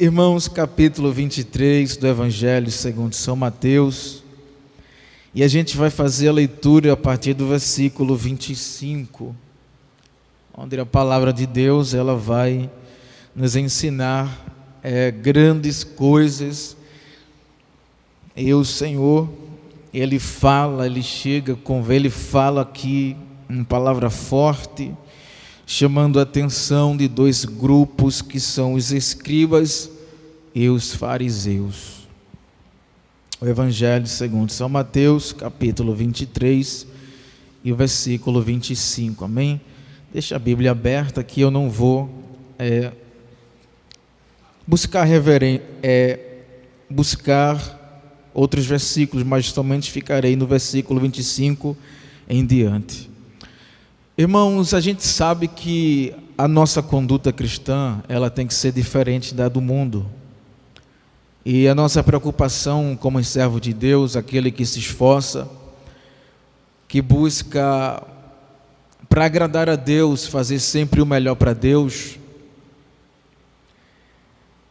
Irmãos, capítulo 23 do Evangelho segundo São Mateus, e a gente vai fazer a leitura a partir do versículo 25, onde a palavra de Deus ela vai nos ensinar grandes coisas. E o Senhor, Ele fala, Ele Ele fala aqui uma palavra forte, chamando a atenção de dois grupos que são os escribas e os fariseus. O Evangelho segundo São Mateus, capítulo 23 e o versículo 25, amém? Deixa a Bíblia aberta que eu não vou buscar outros versículos, mas somente ficarei no versículo 25 em diante. Irmãos, a gente sabe que a nossa conduta cristã, ela tem que ser diferente da do mundo. E a nossa preocupação como servo de Deus, aquele que se esforça, que busca para agradar a Deus, fazer sempre o melhor para Deus,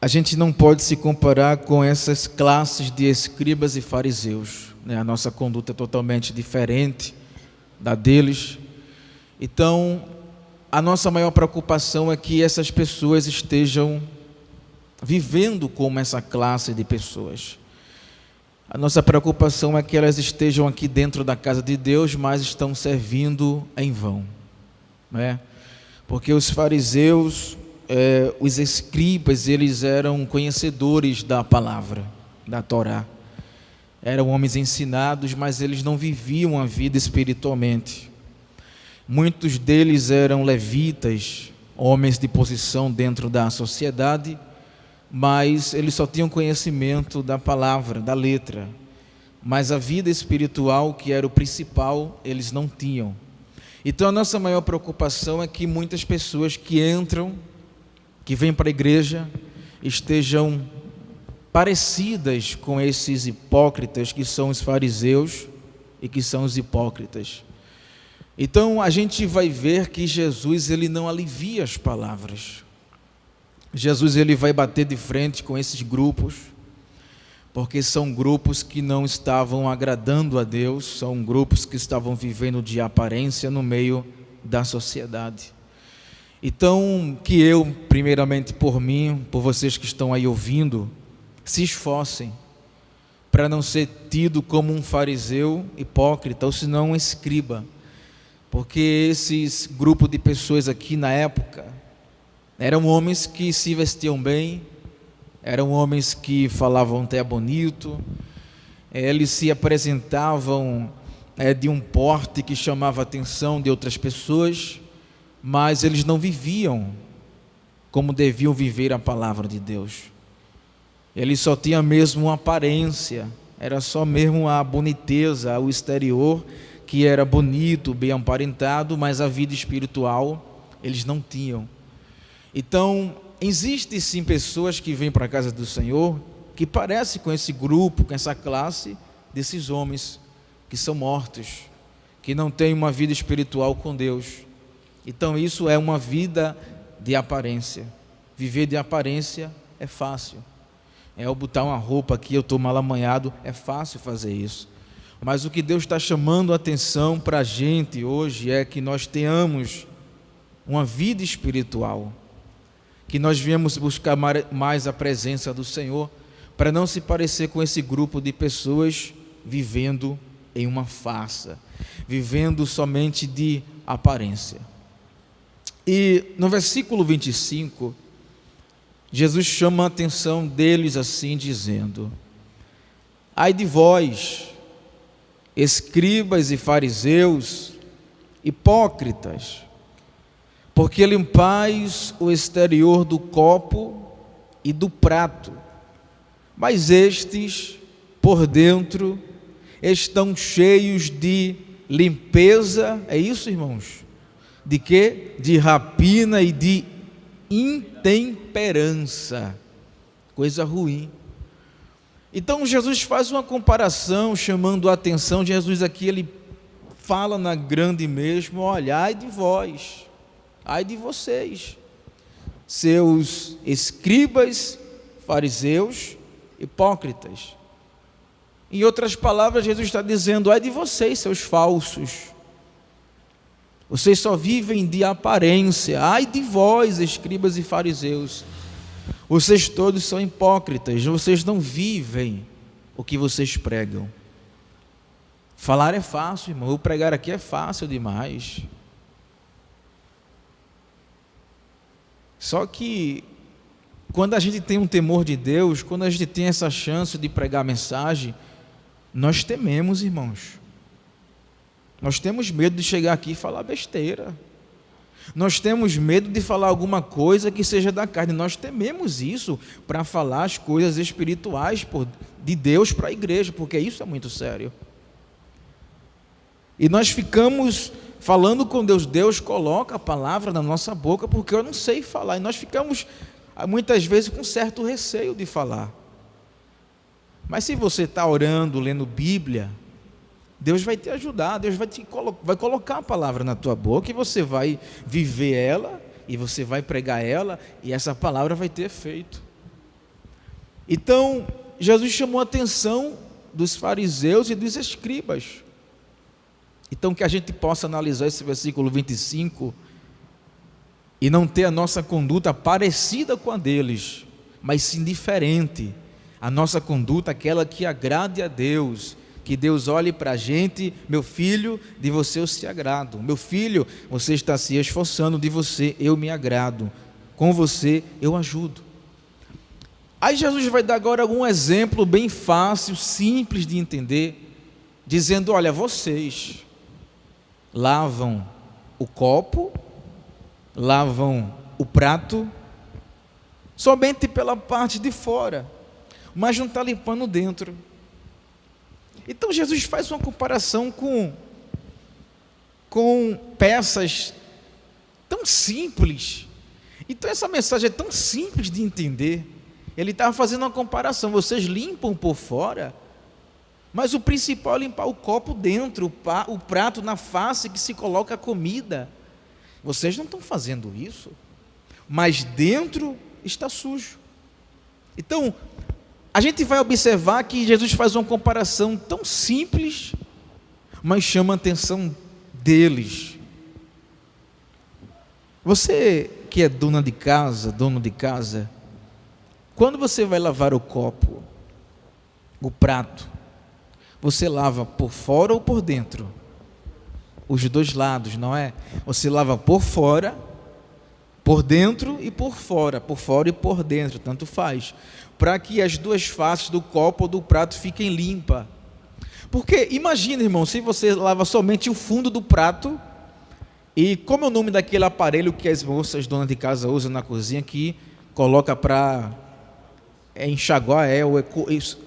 a gente não pode se comparar com essas classes de escribas e fariseus, né? A nossa conduta é totalmente diferente da deles. Então, a nossa maior preocupação é que essas pessoas estejam vivendo como essa classe de pessoas. A nossa preocupação é que elas estejam aqui dentro da casa de Deus, mas estão servindo em vão, né? Porque os fariseus, os escribas, eles eram conhecedores da palavra, da Torá. Eram homens ensinados, mas eles não viviam a vida espiritualmente. Muitos deles eram levitas, homens de posição dentro da sociedade, mas eles só tinham conhecimento da palavra, da letra. Mas a vida espiritual, que era o principal, eles não tinham. Então a nossa maior preocupação é que muitas pessoas que entram, que vêm para a igreja, estejam parecidas com esses hipócritas que são os fariseus e que são os hipócritas. Então a gente vai ver que Jesus ele não alivia as palavras. Jesus ele vai bater de frente com esses grupos, porque são grupos que não estavam agradando a Deus, são grupos que estavam vivendo de aparência no meio da sociedade. Então que eu, primeiramente por mim, por vocês que estão aí ouvindo, se esforcem para não ser tido como um fariseu hipócrita, ou senão um escriba. Porque esses grupos de pessoas aqui na época eram homens que se vestiam bem, eram homens que falavam até bonito, eles se apresentavam de um porte que chamava a atenção de outras pessoas, mas eles não viviam como deviam viver a palavra de Deus. Eles só tinham mesmo uma aparência, era só mesmo a boniteza, o exterior, que era bonito, bem aparentado, mas a vida espiritual eles não tinham. Então, existem sim pessoas que vêm para a casa do Senhor, que parecem com esse grupo, com essa classe desses homens que são mortos, que não têm uma vida espiritual com Deus. Então isso é uma vida de aparência. Viver de aparência é fácil. Eu botar uma roupa aqui, eu estou mal amanhado, é fácil fazer isso. Mas o que Deus está chamando a atenção para a gente hoje é que nós tenhamos uma vida espiritual, que nós viemos buscar mais a presença do Senhor, para não se parecer com esse grupo de pessoas vivendo em uma farsa, vivendo somente de aparência. E no versículo 25, Jesus chama a atenção deles assim, dizendo: ai de vós, escribas e fariseus, hipócritas, porque limpais o exterior do copo e do prato, mas estes, por dentro, estão cheios de limpeza. É isso, irmãos? De quê? De rapina e de intemperança, coisa ruim. Então Jesus faz uma comparação, chamando a atenção. Jesus aqui, ele fala na grande mesmo: olha, ai de vós, ai de vocês, seus escribas, fariseus, hipócritas. Em outras palavras, Jesus está dizendo: ai de vocês, seus falsos. Vocês só vivem de aparência. Ai de vós, escribas e fariseus. Vocês todos são hipócritas. Vocês não vivem o que vocês pregam. Falar é fácil, irmão. Eu pregar aqui é fácil demais. Só que quando a gente tem um temor de Deus, quando a gente tem essa chance de pregar a mensagem, nós tememos, irmãos. Nós temos medo de chegar aqui e falar besteira. Nós temos medo de falar alguma coisa que seja da carne. Nós tememos isso para falar as coisas espirituais de Deus para a igreja, porque isso é muito sério. E nós ficamos falando com Deus. Deus coloca a palavra na nossa boca, porque eu não sei falar. E nós ficamos muitas vezes com certo receio de falar. Mas se você está orando, lendo Bíblia, Deus vai te ajudar. Deus vai colocar a palavra na tua boca e você vai viver ela, e você vai pregar ela, e essa palavra vai ter efeito. Então Jesus chamou a atenção dos fariseus e dos escribas. Então que a gente possa analisar esse versículo 25 e não ter a nossa conduta parecida com a deles, mas sim diferente. A nossa conduta, aquela que agrade a Deus, que Deus olhe para a gente: meu filho, de você eu se agrado. Meu filho, você está se esforçando, de você eu me agrado. Com você eu ajudo. Aí Jesus vai dar agora algum exemplo bem fácil, simples de entender, dizendo: olha, vocês lavam o copo, lavam o prato, somente pela parte de fora, mas não está limpando dentro. Então Jesus faz uma comparação com peças tão simples. Então essa mensagem é tão simples de entender. Ele estava fazendo uma comparação: vocês limpam por fora, mas o principal é limpar o copo dentro, o prato na face que se coloca a comida. Vocês não estão fazendo isso, mas dentro está sujo. Então a gente vai observar que Jesus faz uma comparação tão simples, mas chama a atenção deles. Você que é dono de casa, quando você vai lavar o copo, o prato, você lava por fora ou por dentro? Os dois lados, não é? Você lava por fora, por dentro e por fora e por dentro, tanto faz, para que as duas faces do copo ou do prato fiquem limpas. Porque imagina, irmão, se você lava somente o fundo do prato, e como é o nome daquele aparelho que as moças donas de casa usam na cozinha, que coloca para enxaguar, o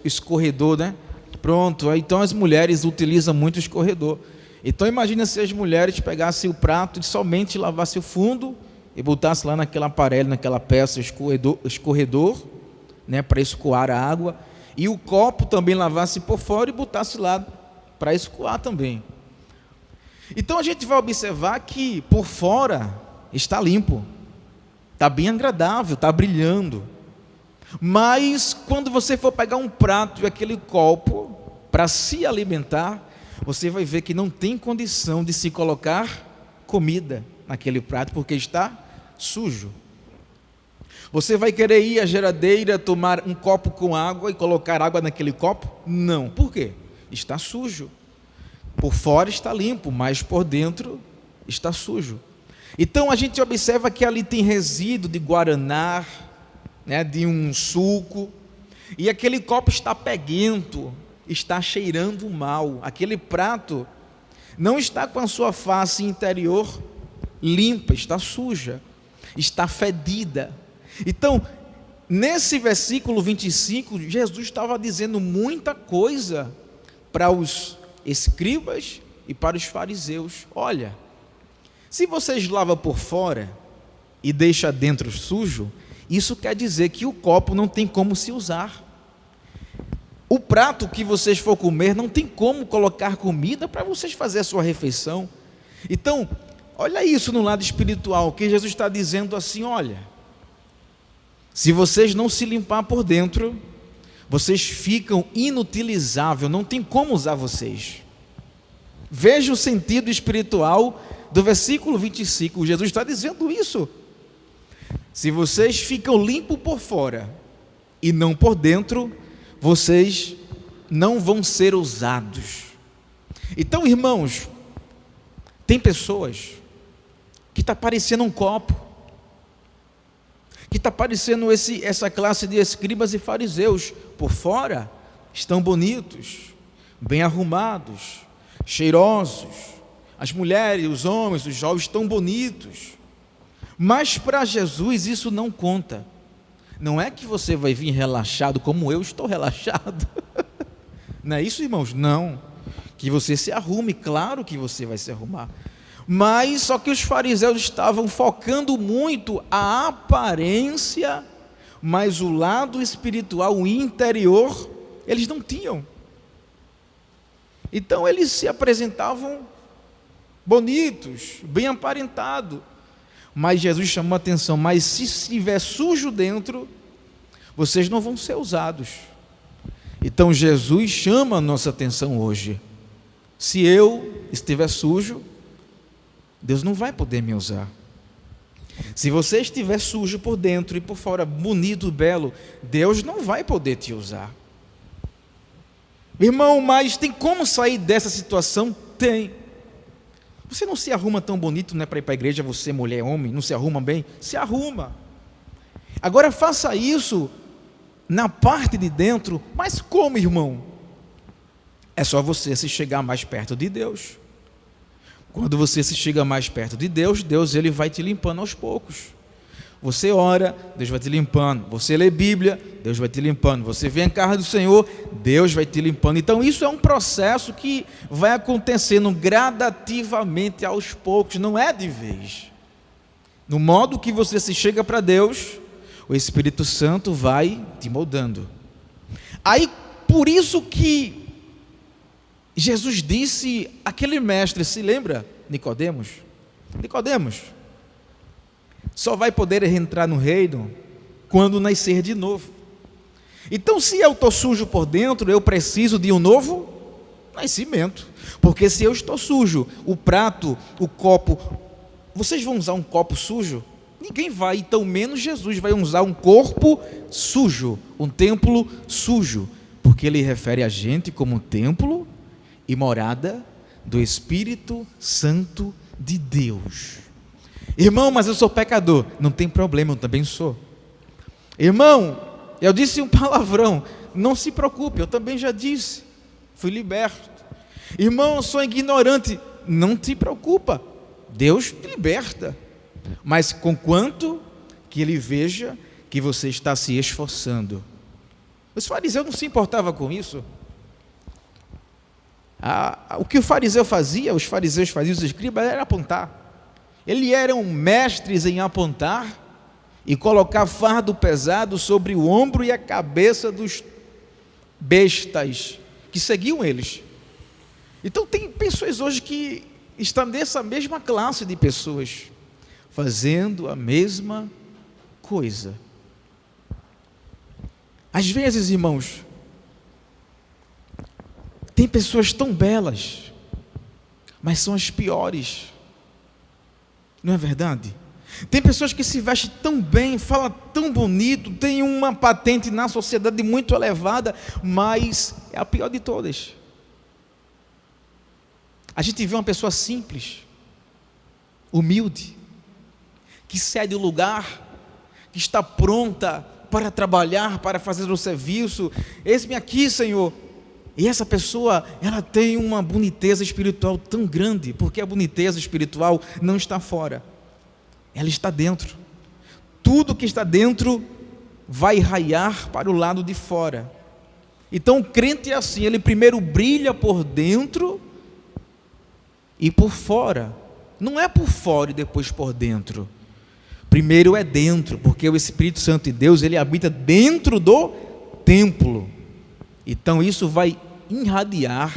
escorredor, né? Pronto, então as mulheres utilizam muito o escorredor. Então imagina se as mulheres pegassem o prato e somente lavassem o fundo e botassem lá naquele aparelho, naquela peça, escorredor, né, para escoar a água, e o copo também lavasse por fora e botasse lá para escoar também. Então a gente vai observar que por fora está limpo, está bem agradável, está brilhando. Mas quando você for pegar um prato e aquele copo para se alimentar, você vai ver que não tem condição de se colocar comida naquele prato, porque está sujo. Você vai querer ir à geladeira, tomar um copo com água e colocar água naquele copo? Não. Por quê? Está sujo. Por fora está limpo, mas por dentro está sujo. Então a gente observa que ali tem resíduo de guaraná, né, de um suco, e aquele copo está peguento, está cheirando mal. Aquele prato não está com a sua face interior limpa, está suja, está fedida. Então, nesse versículo 25, Jesus estava dizendo muita coisa para os escribas e para os fariseus. Olha, se vocês lavam por fora e deixam dentro sujo, isso quer dizer que o copo não tem como se usar. O prato que vocês for comer não tem como colocar comida para vocês fazer a sua refeição. Então, olha isso no lado espiritual, que Jesus está dizendo assim: olha, Se vocês não se limpar por dentro, vocês ficam inutilizáveis, não tem como usar vocês. Veja o sentido espiritual do versículo 25, Jesus está dizendo isso. Se vocês ficam limpos por fora e não por dentro, vocês não vão ser usados. Então, irmãos, tem pessoas que está parecendo um copo, que está parecendo essa classe de escribas e fariseus. Por fora estão bonitos, bem arrumados, cheirosos, as mulheres, os homens, os jovens estão bonitos, mas para Jesus isso não conta. Não é que você vai vir relaxado como eu estou relaxado, não é isso, irmãos? Não, que você se arrume, claro que você vai se arrumar, mas só que os fariseus estavam focando muito a aparência, mas o lado espiritual, o interior, eles não tinham. Então eles se apresentavam bonitos, bem aparentados, mas Jesus chamou a atenção: mas se estiver sujo dentro, vocês não vão ser usados. Então Jesus chama a nossa atenção hoje: se eu estiver sujo, Deus não vai poder me usar. Se você estiver sujo por dentro e por fora bonito, belo, Deus não vai poder te usar. Irmão, mas tem como sair dessa situação? Tem. Você não se arruma tão bonito, né, para ir para a igreja, você, mulher, homem, não se arruma bem? Se arruma. Agora faça isso na parte de dentro. Mas como, irmão? É só você se chegar mais perto de Deus. Quando você se chega mais perto de Deus, Deus ele vai te limpando aos poucos. Você ora, Deus vai te limpando. Você lê Bíblia, Deus vai te limpando. Você vem à casa do Senhor, Deus vai te limpando. Então isso é um processo que vai acontecendo gradativamente aos poucos, não é de vez. No modo que você se chega para Deus, o Espírito Santo vai te moldando. Aí, por isso que Jesus disse, aquele mestre, se lembra? Nicodemos, só vai poder entrar no reino quando nascer de novo. Então, se eu estou sujo por dentro, eu preciso de um novo nascimento. Porque se eu estou sujo, o prato, o copo, vocês vão usar um copo sujo? Ninguém vai, então menos Jesus vai usar um corpo sujo, um templo sujo, porque ele refere a gente como templo e morada do Espírito Santo de Deus. Irmão, mas eu sou pecador. Não tem problema, eu também sou. Irmão, eu disse um palavrão. Não se preocupe, eu também já disse. Fui liberto. Irmão, eu sou ignorante. Não te preocupa, Deus te liberta. Mas conquanto que Ele veja que você está se esforçando. Os fariseus não se importavam com isso. O que o fariseu fazia, os fariseus faziam, os escribas, era apontar. Eles eram mestres em apontar e colocar fardo pesado sobre o ombro e a cabeça dos bestas que seguiam eles. Então tem pessoas hoje que estão nessa mesma classe de pessoas, fazendo a mesma coisa. Às vezes, irmãos, tem pessoas tão belas, mas são as piores. Não é verdade? Tem pessoas que se vestem tão bem, falam tão bonito, tem uma patente na sociedade muito elevada, mas é a pior de todas. A gente vê uma pessoa simples, humilde, que cede o lugar, que está pronta para trabalhar, para fazer o serviço. Eis-me aqui, Senhor. E essa pessoa, ela tem uma boniteza espiritual tão grande, porque a boniteza espiritual não está fora, ela está dentro. Tudo que está dentro vai raiar para o lado de fora. Então o crente é assim, ele primeiro brilha por dentro e por fora. Não é por fora e depois por dentro. Primeiro é dentro, porque o Espírito Santo de Deus, ele habita dentro do templo. Então isso vai irradiar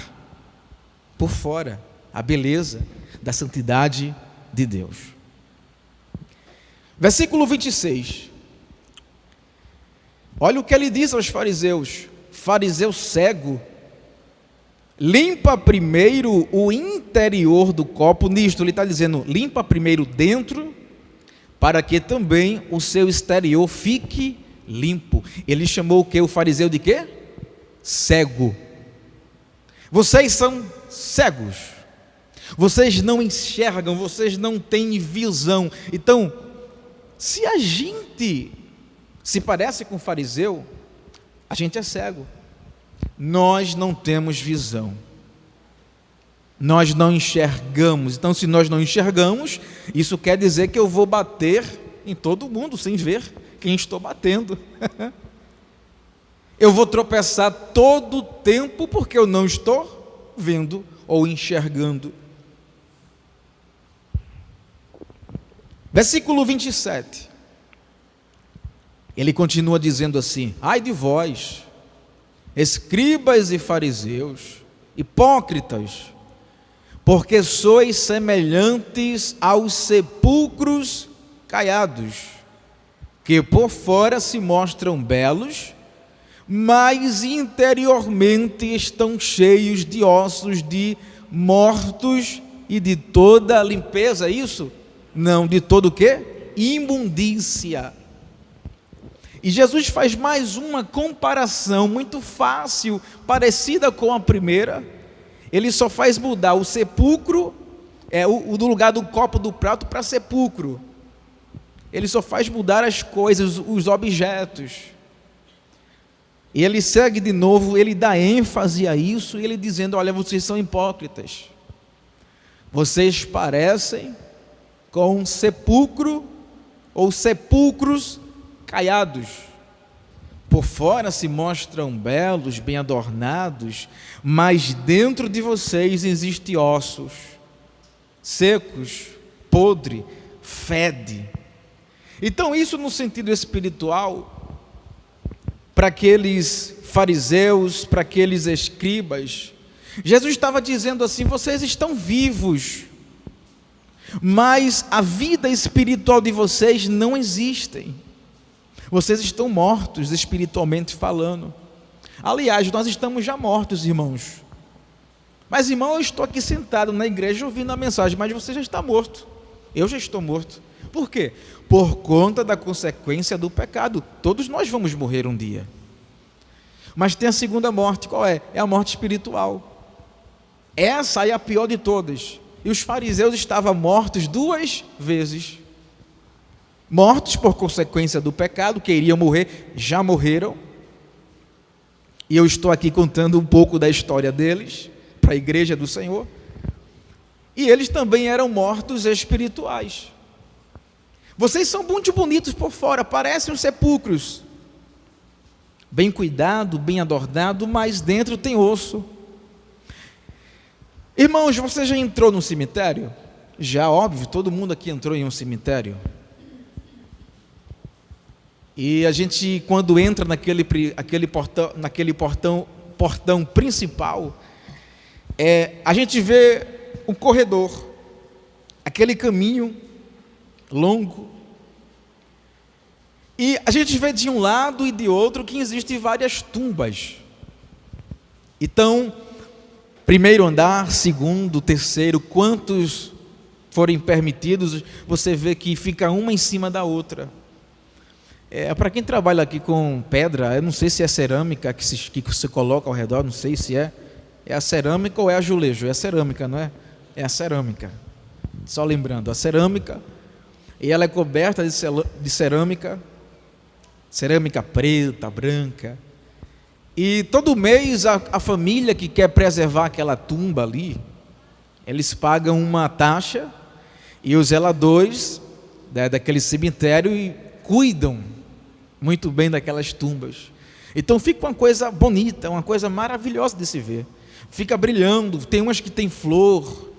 por fora a beleza da santidade de Deus. Versículo 26. Olha o que ele diz aos fariseus: fariseu cego, limpa primeiro o interior do copo. Nisto ele está dizendo, limpa primeiro dentro, para que também o seu exterior fique limpo. Ele chamou o que? O fariseu de quê? Cego. Vocês são cegos, vocês não enxergam, vocês não têm visão. Então, se a gente se parece com o fariseu, a gente é cego, nós não temos visão, nós não enxergamos. Então, se nós não enxergamos, isso quer dizer que eu vou bater em todo mundo sem ver quem estou batendo. Eu vou tropeçar todo o tempo porque eu não estou vendo ou enxergando. Versículo 27. Ele continua dizendo assim: ai de vós, escribas e fariseus, hipócritas, porque sois semelhantes aos sepulcros caiados, que por fora se mostram belos, mas interiormente estão cheios de ossos de mortos e de toda limpeza. Isso? Não, de todo o quê? Imundícia. E Jesus faz mais uma comparação muito fácil, parecida com a primeira. Ele só faz mudar o sepulcro, do lugar do copo do prato para sepulcro. Ele só faz mudar as coisas, os objetos. E ele segue de novo, ele dá ênfase a isso, ele dizendo: olha, vocês são hipócritas, vocês parecem com um sepulcro ou sepulcros caiados. Por fora se mostram belos, bem adornados, mas dentro de vocês existem ossos secos, podre, fede. Então, isso no sentido espiritual, para aqueles fariseus, para aqueles escribas, Jesus estava dizendo assim: vocês estão vivos, mas a vida espiritual de vocês não existe. Vocês estão mortos espiritualmente falando. Aliás, nós estamos já mortos, irmãos. Mas, irmão, eu estou aqui sentado na igreja ouvindo a mensagem, mas você já está morto. Eu já estou morto. Por quê? Por conta da consequência do pecado. Todos nós vamos morrer um dia. Mas tem a segunda morte. Qual é? É a morte espiritual. Essa é a pior de todas. E os fariseus estavam mortos 2 vezes. Mortos por consequência do pecado, que iriam morrer, já morreram. E eu estou aqui contando um pouco da história deles, para a igreja do Senhor. E eles também eram mortos espirituais. Vocês são muito bonitos por fora, parecem os sepulcros, bem cuidado, bem adornado, mas dentro tem osso. Irmãos, você já entrou no cemitério? Já, óbvio, todo mundo aqui entrou em um cemitério. E a gente, quando entra naquele portão principal, a gente vê um corredor, aquele caminho longo, e a gente vê de um lado e de outro que existem várias tumbas. Então, primeiro andar, segundo, terceiro, quantos forem permitidos, você vê que fica uma em cima da outra. Para quem trabalha aqui com pedra, eu não sei se é cerâmica que você coloca ao redor, não sei se é a cerâmica ou é azulejo. É a cerâmica, não é? É a cerâmica. Só lembrando, a cerâmica, e ela é coberta de cerâmica preta, branca. E todo mês a família que quer preservar aquela tumba ali, eles pagam uma taxa, e os zeladores daquele cemitério cuidam muito bem daquelas tumbas. Então fica uma coisa bonita, uma coisa maravilhosa de se ver. Fica brilhando, tem umas que tem flor.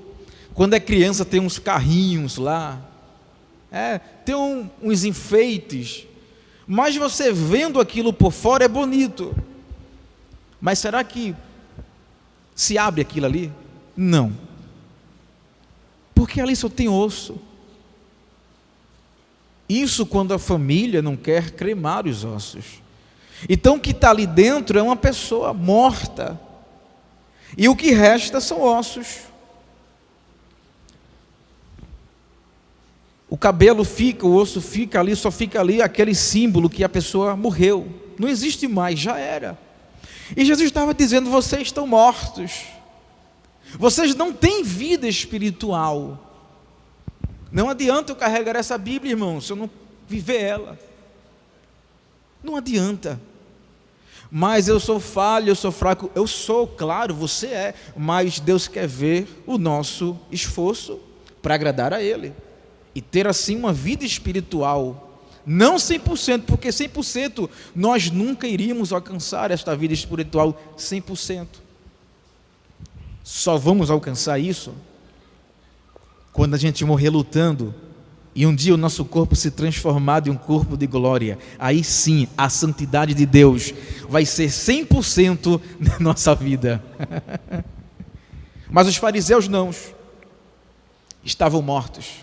Quando é criança tem uns carrinhos lá. Tem uns enfeites. Mas você vendo aquilo por fora é bonito. Mas será que se abre aquilo ali? Não. Porque ali só tem osso. Isso quando a família não quer cremar os ossos. Então o que está ali dentro é uma pessoa morta, e o que resta são ossos. O cabelo fica, o osso fica ali, só fica ali aquele símbolo que a pessoa morreu, não existe mais, já era. E Jesus estava dizendo: vocês estão mortos, vocês não têm vida espiritual. Não adianta eu carregar essa Bíblia, irmão, se eu não viver ela. Não adianta. Mas eu sou falho, eu sou fraco, eu sou, claro, você é, mas Deus quer ver o nosso esforço para agradar a Ele e ter assim uma vida espiritual, não 100%, porque 100% nós nunca iríamos alcançar esta vida espiritual 100%. Só vamos alcançar isso quando a gente morrer lutando e um dia o nosso corpo se transformar em um corpo de glória. Aí sim, a santidade de Deus vai ser 100% na nossa vida. Mas os fariseus não, estavam mortos.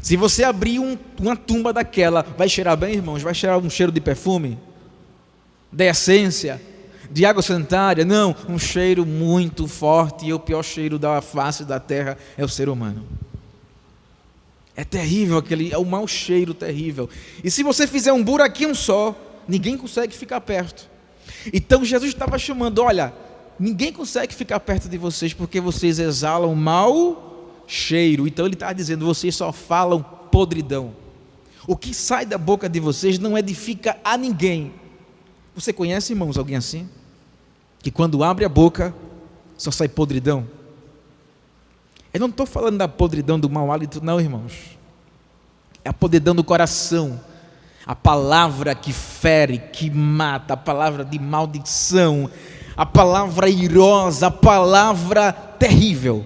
Se você abrir uma tumba daquela, vai cheirar bem, irmãos? Vai cheirar um cheiro de perfume? De essência? De água sanitária? Não, um cheiro muito forte, e o pior cheiro da face da terra é o ser humano. É terrível é o mau cheiro terrível. E se você fizer um buraquinho só, ninguém consegue ficar perto. Então Jesus estava chamando: olha, ninguém consegue ficar perto de vocês, porque vocês exalam mau cheiro. Então ele está dizendo: vocês só falam podridão. O que sai da boca de vocês não edifica a ninguém. Você conhece, irmãos, alguém assim? Que quando abre a boca, só sai podridão? Eu não estou falando da podridão do mau hálito, não, irmãos. É a podridão do coração. A palavra que fere, que mata, a palavra de maldição, a palavra irosa, a palavra terrível.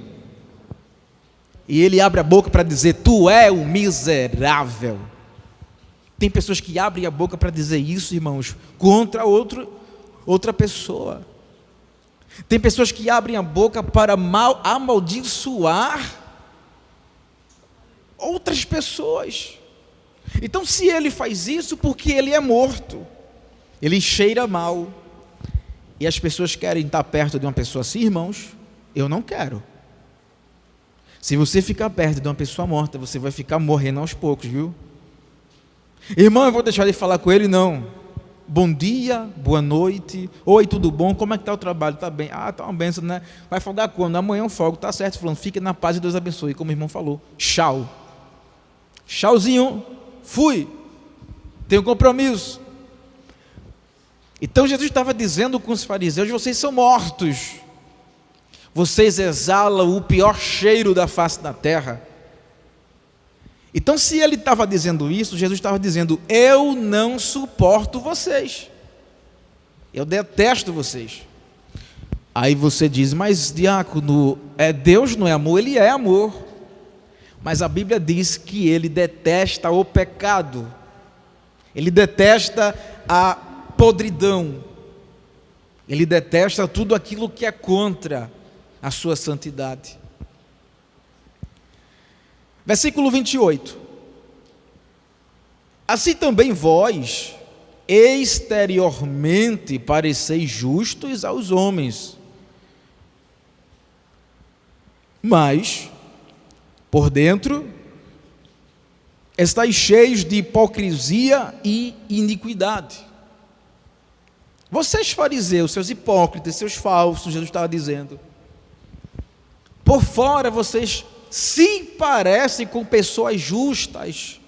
E ele abre a boca para dizer: tu é o miserável. Tem pessoas que abrem a boca para dizer isso, irmãos, contra outra pessoa. Tem pessoas que abrem a boca para amaldiçoar outras pessoas. Então, se ele faz isso, porque ele é morto, ele cheira mal, e as pessoas querem estar perto de uma pessoa assim, irmãos, eu não quero. Se você ficar perto de uma pessoa morta, você vai ficar morrendo aos poucos, viu? Irmão, eu vou deixar de falar com ele? Não. Bom dia, boa noite, oi, tudo bom? Como é que está o trabalho? Está bem? Ah, está uma benção, né? Vai folgar quando? Amanhã eu folgo, está certo, falando, fique na paz e Deus abençoe, como o irmão falou. Tchau. Tchauzinho, fui, tenho compromisso. Então Jesus estava dizendo com os fariseus: vocês são mortos, vocês exalam o pior cheiro da face da terra. Então, se ele estava dizendo isso, Jesus estava dizendo: eu não suporto vocês, eu detesto vocês. Aí você diz: mas diácono, Deus não é amor? Ele é amor, mas a Bíblia diz que ele detesta o pecado, ele detesta a podridão, ele detesta tudo aquilo que é contra a sua santidade. Versículo 28. Assim também vós, exteriormente, pareceis justos aos homens, mas, por dentro, estáis cheios de hipocrisia e iniquidade. Vocês fariseus, seus hipócritas, seus falsos, Jesus estava dizendo, por fora vocês se parecem com pessoas justas,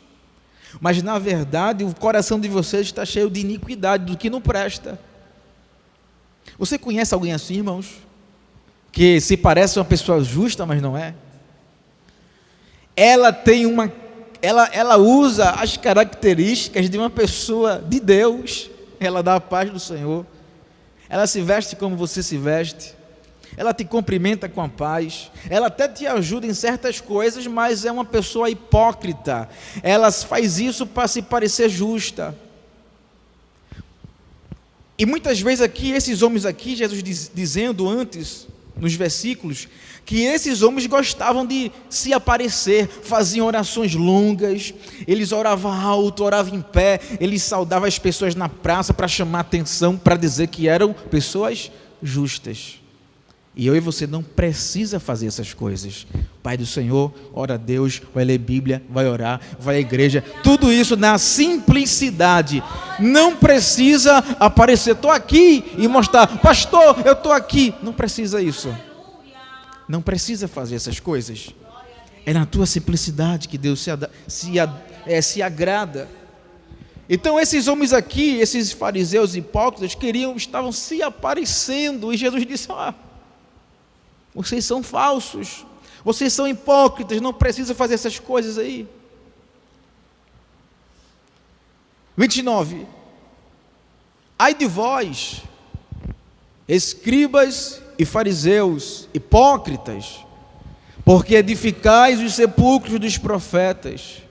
mas na verdade o coração de vocês está cheio de iniquidade, do que não presta. Você conhece alguém assim, irmãos? Que se parece uma pessoa justa, mas não é? Ela usa as características de uma pessoa de Deus. Ela dá a paz do Senhor, ela se veste como você se veste, ela te cumprimenta com a paz, ela até te ajuda em certas coisas, mas é uma pessoa hipócrita. Ela faz isso para se parecer justa. E muitas vezes aqui, esses homens aqui, Jesus dizendo antes, nos versículos, que esses homens gostavam de se aparecer, faziam orações longas, eles oravam alto, oravam em pé, eles saudavam as pessoas na praça para chamar atenção, para dizer que eram pessoas justas. E eu e você não precisa fazer essas coisas. Pai do Senhor, ora a Deus, vai ler Bíblia, vai orar, vai à igreja, tudo isso na simplicidade. Não precisa aparecer, estou aqui e mostrar, pastor, eu estou aqui. Não precisa isso. Não precisa fazer essas coisas. É na tua simplicidade que Deus se agrada. Então esses homens aqui, esses fariseus hipócritas, estavam se aparecendo, e Jesus disse: vocês são falsos, vocês são hipócritas, não precisa fazer essas coisas aí. 29. Ai de vós, escribas e fariseus, hipócritas, porque edificais os sepulcros dos profetas,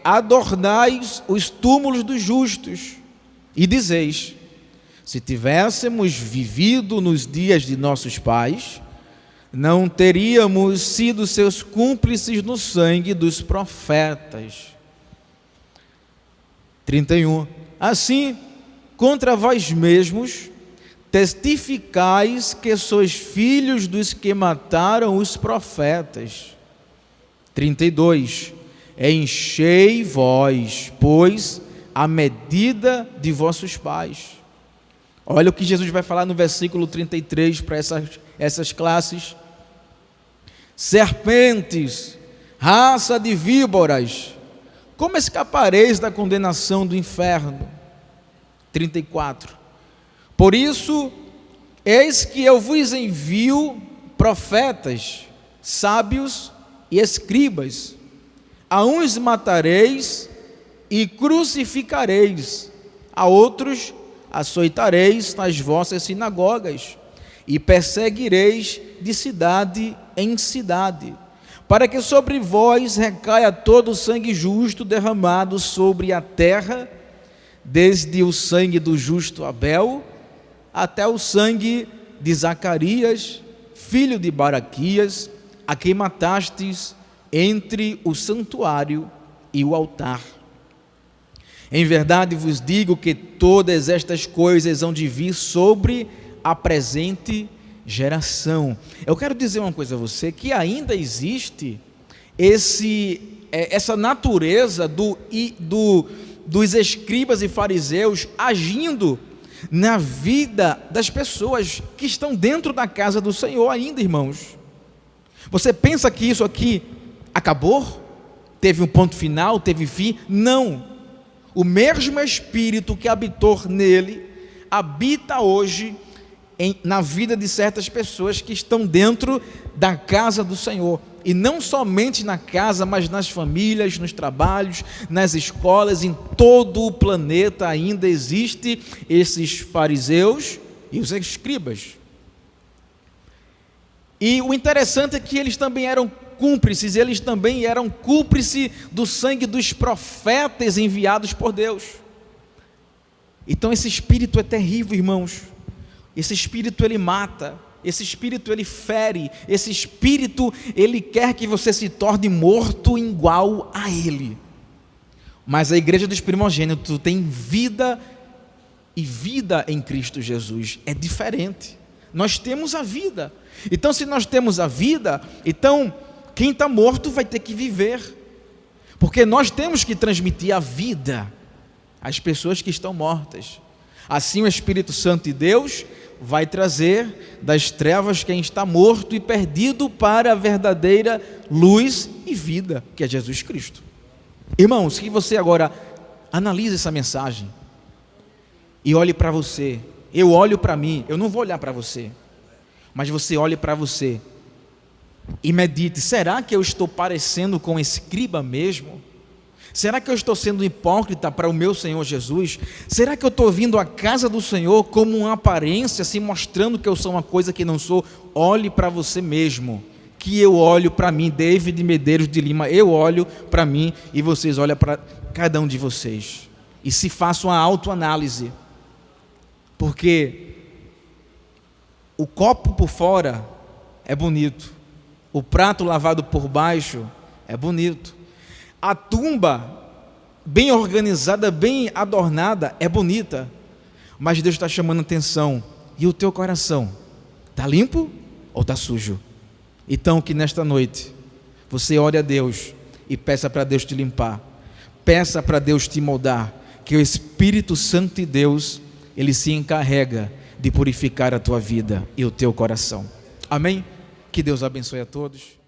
adornais os túmulos dos justos, e dizeis: se tivéssemos vivido nos dias de nossos pais, não teríamos sido seus cúmplices no sangue dos profetas. 31. Assim, contra vós mesmos, testificais que sois filhos dos que mataram os profetas. 32. Enchei vós, pois, a medida de vossos pais. Olha o que Jesus vai falar no versículo 33 para essas classes. Serpentes, raça de víboras, como escapareis da condenação do inferno? 34. Por isso, eis que eu vos envio profetas, sábios e escribas. A uns matareis e crucificareis, a outros açoitareis nas vossas sinagogas, e perseguireis de cidade em cidade, para que sobre vós recaia todo o sangue justo derramado sobre a terra, desde o sangue do justo Abel, até o sangue de Zacarias, filho de Baraquias, a quem matastes entre o santuário e o altar. Em verdade vos digo que todas estas coisas hão de vir sobre a presente geração. Eu quero dizer uma coisa a você, que ainda existe essa natureza dos escribas e fariseus agindo na vida das pessoas que estão dentro da casa do Senhor ainda, irmãos. Você pensa que isso aqui acabou? Teve um ponto final? Teve fim? Não. O mesmo Espírito que habitou nele, habita hoje na vida de certas pessoas que estão dentro da casa do Senhor. E não somente na casa, mas nas famílias, nos trabalhos, nas escolas, em todo o planeta ainda existe esses fariseus e os escribas. E o interessante é que eles também eram cúmplices do sangue dos profetas enviados por Deus. Então esse espírito é terrível, irmãos. Esse espírito ele mata, esse espírito ele fere, esse espírito ele quer que você se torne morto igual a ele. Mas a igreja dos primogênitos tem vida, e vida em Cristo Jesus é diferente. Nós temos a vida. Então se nós temos a vida, então quem está morto vai ter que viver, porque nós temos que transmitir a vida às pessoas que estão mortas. Assim o Espírito Santo de Deus vai trazer das trevas quem está morto e perdido para a verdadeira luz e vida, que é Jesus Cristo. Irmãos, que você agora analise essa mensagem e olhe para você. Eu olho para mim, eu não vou olhar para você, mas você olhe para você e medite: será que eu estou parecendo com escriba mesmo? Será que eu estou sendo hipócrita para o meu Senhor Jesus? Será que eu estou vindo à casa do Senhor como uma aparência, se mostrando que eu sou uma coisa que não sou? Olhe para você mesmo, que eu olho para mim. David Medeiros de Lima, eu olho para mim e vocês olham para cada um de vocês, e se façam uma autoanálise, porque O copo por fora é bonito, o prato lavado por baixo é bonito, a tumba bem organizada, bem adornada é bonita, mas Deus está chamando atenção. E o teu coração está limpo ou está sujo? Então que nesta noite você ore a Deus e peça para Deus te limpar, peça para Deus te moldar, que o Espírito Santo de Deus, ele se encarrega de purificar a tua vida e o teu coração. Amém? Que Deus abençoe a todos.